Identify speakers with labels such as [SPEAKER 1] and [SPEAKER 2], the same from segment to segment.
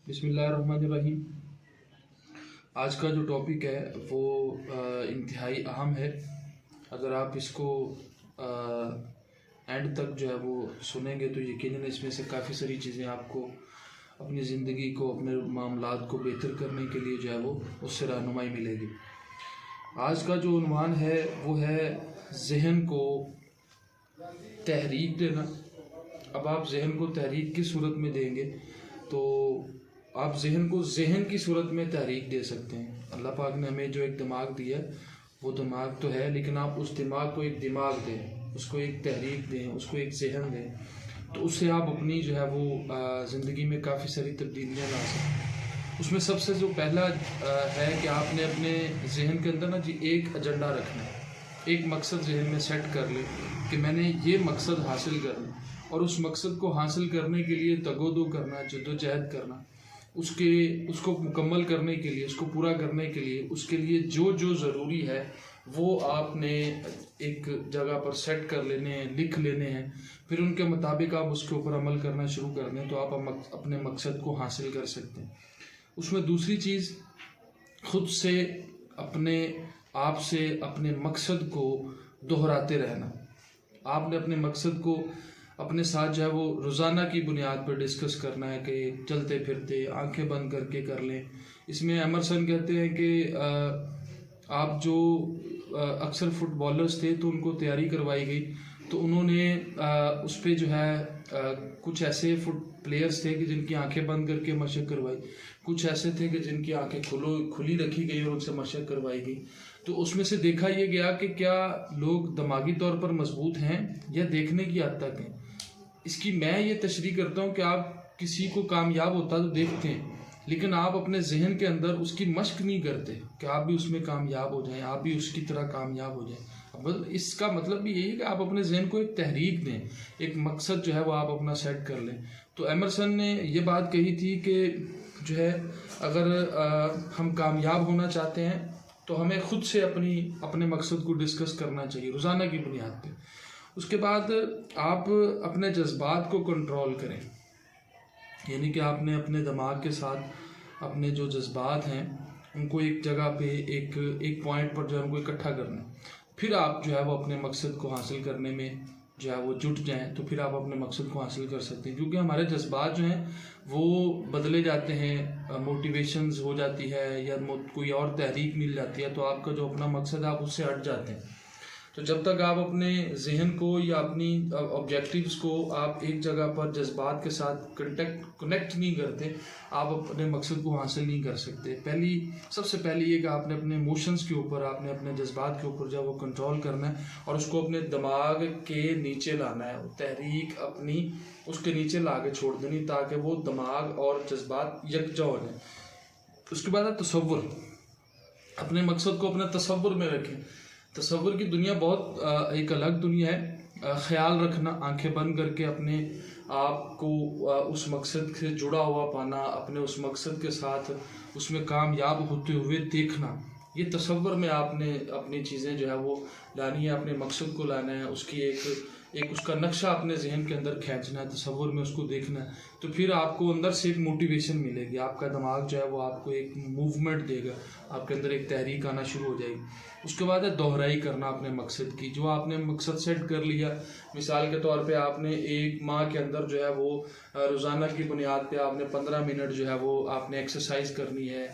[SPEAKER 1] बिस्मिल्लाहिर्रहमानिर्रहीम। आज का जो टॉपिक है वो इंतहाई अहम है। अगर आप इसको एंड तक जो है वो सुनेंगे तो यकीनन इसमें से काफ़ी सारी चीज़ें आपको अपनी ज़िंदगी को, अपने मामलात को बेहतर करने के लिए जो है वो उससे रहनुमाई मिलेगी। आज का जो उन्वान है वो है ज़हन को तहरीक देना। अब आप जहन को तहरीक की सूरत में देंगे तो आप जहन को जहन की सूरत में तहरीक दे सकते हैं। अल्लाह पाक ने हमें जो एक दिमाग दिया है वो दिमाग तो है, लेकिन आप उस दिमाग को एक दिमाग दें, उसको एक तहरीक दें, उसको एक जहन दें, तो उससे आप अपनी जो है वो ज़िंदगी में काफ़ी सारी तब्दीलियाँ ला सकते हैं। उसमें सबसे जो पहला है कि आपने अपने जहन के अंदर ना जी एक एजेंडा रखना है, एक मकसद जहन में सेट कर ले कि मैंने ये मकसद हासिल करना, और उस मकसद को हासिल करने के लिए तगोदो करना, जद्दोजहद करना, उसको मुकम्मल करने के लिए, उसको पूरा करने के लिए, उसके लिए जो जो ज़रूरी है वो आपने एक जगह पर सेट कर लेने हैं, लिख लेने हैं। फिर उनके मुताबिक आप उसके ऊपर अमल करना शुरू कर दें तो आप अपने मकसद को हासिल कर सकते हैं। उसमें दूसरी चीज़, खुद से अपने आप से अपने मकसद को दोहराते रहना। आपने अपने मकसद को अपने साथ जो है वो रोज़ाना की बुनियाद पर डिस्कस करना है कि चलते फिरते आंखें बंद करके कर लें। इसमें एमरसन कहते हैं कि आप जो अक्सर फुटबॉलर्स थे तो उनको तैयारी करवाई गई तो उन्होंने उस पर जो है कुछ ऐसे प्लेयर्स थे कि जिनकी आंखें बंद करके मशक करवाई, कुछ ऐसे थे कि जिनकी आंखें खुली रखी गई और उनसे मशक करवाई गई। तो उसमें से देखा यह गया कि क्या लोग दिमागी तौर पर मजबूत हैं या देखने की हद तक हैं। इसकी मैं ये तशरीह करता हूँ कि आप किसी को कामयाब होता तो देखते हैं, लेकिन आप अपने जहन के अंदर उसकी मशक नहीं करते कि आप भी उसमें कामयाब हो जाएं, आप भी उसकी तरह कामयाब हो जाएं। अब इसका मतलब भी यही है कि आप अपने जहन को एक तहरीक दें, एक मकसद जो है वो आप अपना सेट कर लें। तो एमरसन ने ये बात कही थी कि जो है अगर हम कामयाब होना चाहते हैं तो हमें खुद से अपने मकसद को डिस्कस करना चाहिए रोज़ाना की बुनियाद पे। उसके बाद आप अपने जज्बात को कंट्रोल करें, यानी कि आपने अपने दिमाग के साथ अपने जो जज्बात हैं उनको एक जगह पे एक पॉइंट पर जो है उनको इकट्ठा करना है। फिर आप जो है वो अपने मकसद को हासिल करने में जो है वो जुट जाएं तो फिर आप अपने मकसद को हासिल कर सकते हैं। क्योंकि हमारे जज्बात जो हैं वो बदले जाते हैं, मोटिवेशंस हो जाती है या कोई और तहरीक मिल जाती है तो आपका जो अपना मकसद है आप उससे हट जाते हैं। तो जब तक आप अपने जहन को या अपनी ऑब्जेक्टिव्स को आप एक जगह पर जज्बात के साथ कनेक्ट नहीं करते, आप अपने मकसद को हासिल नहीं कर सकते। सबसे पहली ये कि आपने अपने इमोशंस के ऊपर, आपने अपने जज्बात के ऊपर जो वो कंट्रोल करना है और उसको अपने दिमाग के नीचे लाना है। तहरीक अपनी उसके नीचे ला के छोड़ देनी ताकि वो दिमाग और जज्बात यकजा हो जाए। उसके बाद है तसव्वुर। अपने मकसद को अपने तसव्वुर में रखें। तसव्वुर की दुनिया बहुत एक अलग दुनिया है। ख्याल रखना, आंखें बंद करके अपने आप को उस मकसद से जुड़ा हुआ पाना, अपने उस मकसद के साथ उसमें कामयाब होते हुए देखना, ये तसव्वुर में आपने अपनी चीज़ें जो है वो लानी है, अपने मकसद को लाना है, उसकी एक उसका नक्शा अपने जहन के अंदर खींचना है, तसव्वुर में उसको देखना है। तो फिर आपको अंदर से एक मोटिवेशन मिलेगी, आपका दिमाग जो है वो आपको एक मूवमेंट देगा, आपके अंदर एक तहरीक आना शुरू हो जाएगी। उसके बाद है दोहराई करना अपने मकसद की। जो आपने मकसद सेट कर लिया, मिसाल के तौर पे आपने एक माह के अंदर जो है वो रोज़ाना की बुनियाद पे आपने 15 मिनट जो है वो आपने एक्सरसाइज करनी है,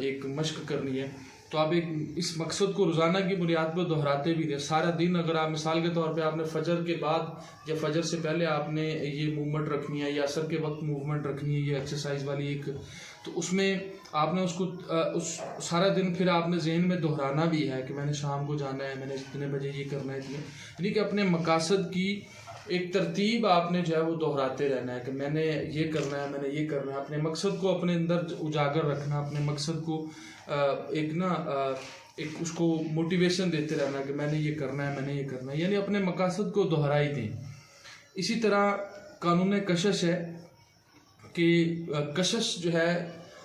[SPEAKER 1] एक मश्क करनी है, तो आप एक इस मकसद को रोज़ाना की बुनियाद पर दोहराते भी रहे सारा दिन। अगर आप मिसाल के तौर पे आपने फजर के बाद या फजर से पहले आपने ये मूवमेंट रखनी है या असर के वक्त मूवमेंट रखनी है, ये एक्सरसाइज वाली एक, तो उसमें आपने उसको उस सारा दिन फिर आपने जहन में दोहराना भी है कि मैंने शाम को जाना है, मैंने इतने बजे ये करना है, यानी कि अपने मकासद की एक तरतीब आपने जो है वो दोहराते रहना है कि मैंने ये करना है, मैंने ये करना है। अपने मकसद को अपने अंदर उजागर रखना, अपने मकसद को एक उसको मोटिवेशन देते रहना कि मैंने ये करना है, मैंने ये करना है, यानी अपने मकासद को दोहराई दें। इसी तरह कानून कशिश है कि कशिश जो है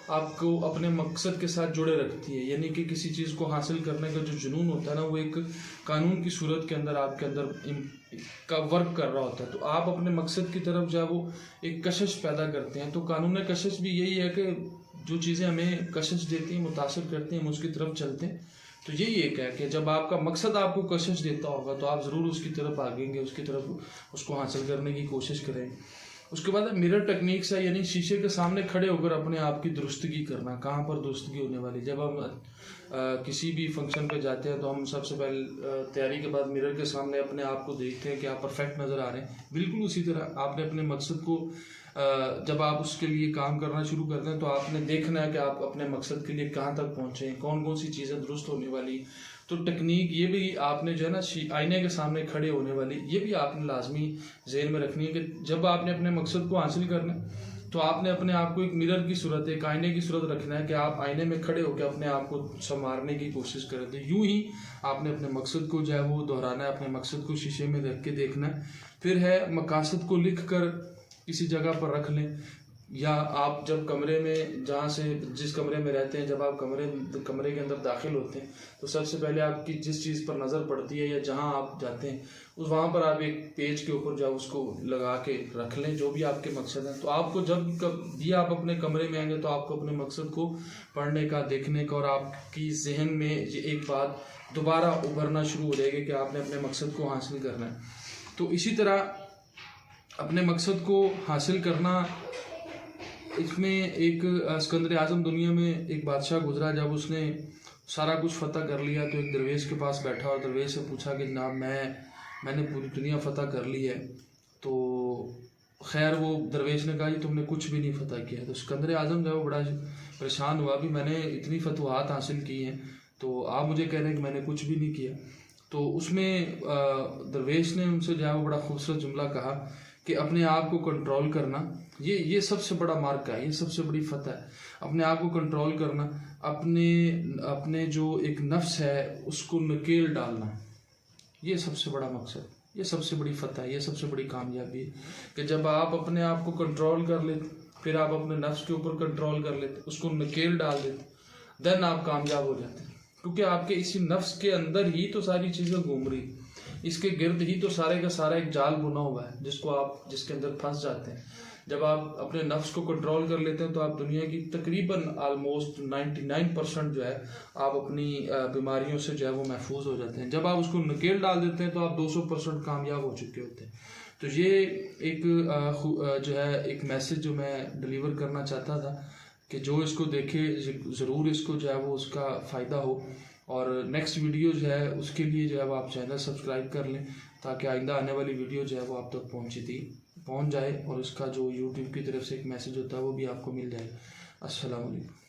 [SPEAKER 1] आपको अपने मकसद के साथ जुड़े रखती है। यानी कि किसी चीज़ को हासिल करने का जो जुनून होता है ना, वो एक कानून की सूरत के अंदर आपके अंदर का वर्क कर रहा होता है। तो आप अपने मकसद की तरफ जो है वो एक कशिश पैदा करते हैं। तो कानून कशिश भी यही है कि जो चीज़ें हमें कशिश देती हैं, मुतासिर करती हैं, हम उसकी तरफ चलते हैं। तो यही एक है कि जब आपका मकसद आपको कशिश देता होगा तो आप ज़रूर उसकी तरफ भागेंगे, उसकी तरफ उसको हासिल करने की कोशिश करेंगे। उसके बाद मिरर टेक्निक्स है, यानी शीशे के सामने खड़े होकर अपने आप की दुरुस्तगी करना। कहाँ पर दुरुस्तगी होने वाली, जब हम किसी भी फंक्शन पे जाते हैं तो हम सबसे पहले तैयारी के बाद मिरर के सामने अपने आप को देखते हैं कि आप परफेक्ट नज़र आ रहे हैं। बिल्कुल उसी तरह आपने अपने मकसद को जब आप उसके लिए काम करना शुरू करते हैं तो आपने देखना है कि आप अपने मकसद के लिए कहाँ तक पहुँचे हैं, कौन कौन सी चीज़ें दुरुस्त होने वाली। तो टेक्निक ये भी आपने जो है ना आईने के सामने खड़े होने वाली, ये भी आपने लाजमी जहन में रखनी है कि जब आपने अपने मकसद को हासिल करना है तो आपने अपने आप को एक मिरर की सूरत, एक आईने की सूरत रखना है कि आप आईने में खड़े होकर अपने आप को संवारने की कोशिश करें। तो यूं ही आपने अपने मकसद को जो है वो दोहराना है, अपने मकसद को शीशे में रख के देखना है। फिर है मकासद को लिख कर किसी जगह पर रख लें, या आप जब कमरे में जहाँ से जिस कमरे में रहते हैं, जब आप कमरे के अंदर दाखिल होते हैं तो सबसे पहले आपकी जिस चीज़ पर नज़र पड़ती है या जहाँ आप जाते हैं उस वहाँ पर आप एक पेज के ऊपर जाओ उसको लगा के रख लें, जो भी आपके मकसद हैं। तो आपको जब भी आप अपने कमरे में आएंगे तो आपको अपने मकसद को पढ़ने का, देखने का, और आपकी जहन में ये एक बात दोबारा उभरना शुरू हो जाएगी कि आपने अपने मकसद को हासिल करना है। तो इसी तरह अपने मकसद को हासिल करना, इसमें एक सिकंदर आज़म दुनिया में एक बादशाह गुजरा, जब उसने सारा कुछ फ़तह कर लिया तो एक दरवेश के पास बैठा और दरवेश से पूछा कि जनाब मैंने पूरी दुनिया फ़तह कर ली है। तो खैर वो दरवेश ने कहा कि तुमने कुछ भी नहीं फ़तह किया। तो सिकंदर आज़म जो है वो बड़ा परेशान हुआ, भी मैंने इतनी फतवाहत हासिल की हैं तो आप मुझे कह रहे हैं कि मैंने कुछ भी नहीं किया। तो उसमें दरवेश ने उनसे जो है वो बड़ा खूबसूरत जुमला कहा कि अपने आप को कंट्रोल करना, ये सबसे बड़ा मार्ग है, ये सबसे बड़ी फतह है। अपने आप को कंट्रोल करना, अपने जो एक नफ्स है उसको नकेल डालना, ये सबसे बड़ा मकसद, ये सबसे बड़ी फतह है, ये सबसे बड़ी कामयाबी है कि जब आप अपने आप को कंट्रोल कर लेते, फिर आप अपने नफ्स के ऊपर कंट्रोल कर लेते, उसको नकेल डाल देते, देन आप कामयाब हो जाते हैं। क्योंकि आपके इसी नफ्स के अंदर ही तो सारी चीज़ें घूम रही, इसके गिर्द ही तो सारे का सारा एक जाल बुना हुआ है जिसके अंदर फंस जाते हैं। जब आप अपने नफ्स को कंट्रोल कर लेते हैं तो आप दुनिया की तकरीबन ऑलमोस्ट 99% जो है आप अपनी बीमारियों से जो है वो महफूज हो जाते हैं। जब आप उसको नकेल डाल देते हैं तो आप 200% कामयाब हो चुके होते हैं। तो ये एक जो है एक मैसेज जो मैं डिलीवर करना चाहता था कि जो इसको देखे ज़रूर इसको जो है वो उसका फ़ायदा हो। और नेक्स्ट वीडियो जो है उसके लिए जो है वो आप चैनल सब्सक्राइब कर लें ताकि आइंदा आने वाली वीडियो जो है वो आप तक पहुंच जाए और इसका जो यूट्यूब की तरफ से एक मैसेज होता है वो भी आपको मिल जाए। अस्सलाम वालेकुम।